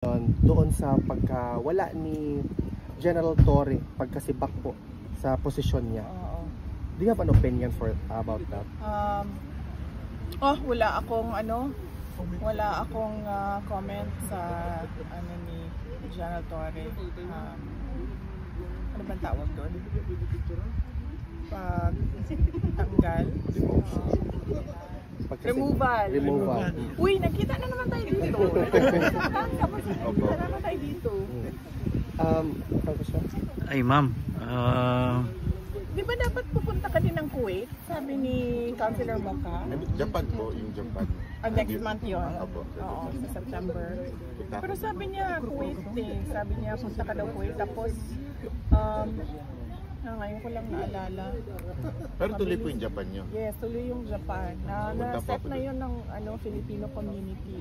doon sa pagkawala ni General Torre pagkasibak po sa posisyon niya. Do you have an opinion about that? Wala akong comment sa ni General Torre. Ano bang tawag doon? Pagtanggal. Removal. Uy, nagkita na naman tayo dito. Nagkita naman tayo dito. Ay ma'am, di ba dapat pupunta ka din ng Kuwait? Sabi ni Councilor Moca. Japan po, yung Japan. Next month yun. Oo, sa September. Pero sabi niya Kuwait eh. Sabi niya punta ka daw Kuwait. Tapos, ngayon ko lang naalala. Pero tuloy po yung Japan nyo? Yes, tuloy yung Japan. Na-set na yun ng Filipino community.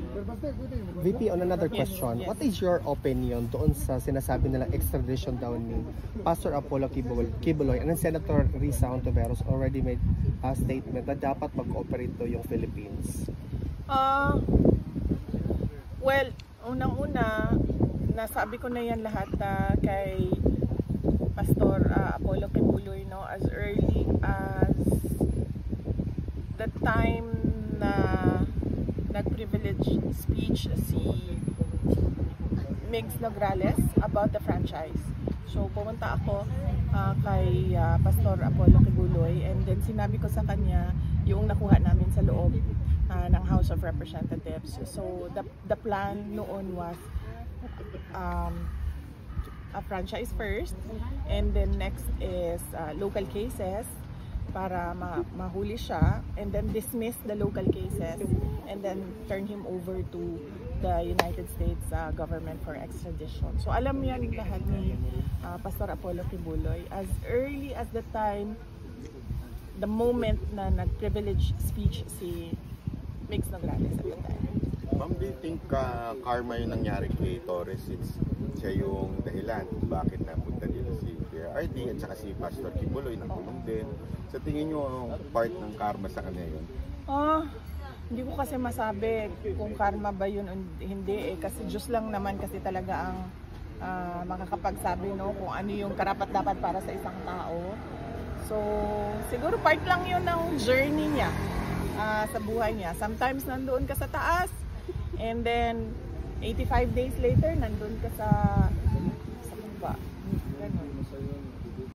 VP, on another question, what is your opinion doon sa sinasabi nilang extradition daw ni Pastor Apollo Quiboloy and Senator Risa Hontiveros already made a statement na dapat mag-cooperate daw yung Philippines? Well, unang-una, nasabi ko na yan lahat kay Pastor Apollo Quiboloy, no, as early as the time na nag-privilege speech si Migs Nograles about the franchise. So pumunta ako kay Pastor Apollo Quiboloy, and then sinabi ko sa kanya yung nakuha namin sa loob ng House of Representatives. So the plan noon was a franchise first, and then next is local cases para mahuli siya, and then dismiss the local cases, and then turn him over to the United States government for extradition. So alam yan lahat ni Pastor Apollo Quiboloy as early as the moment na nag-privilege speech si Migs Nograles at the time. Ma'am, do you think karma yung nangyari kay Torres since siya yung dahilan kung bakit napunta dito si PRRD at saka si Pastor Quiboloy nakulong din? Sa tingin nyo, part ng karma sa kanya yun? Hindi ko kasi masabi kung karma ba yun o hindi kasi Diyos lang naman kasi talaga ang makakapagsabi, no, kung ano yung karapat-dapat para sa isang tao. So siguro part lang yun ng journey niya sa buhay niya. Sometimes nandoon ka sa taas, and then 85 days later nandun ka sa baba. Ganun.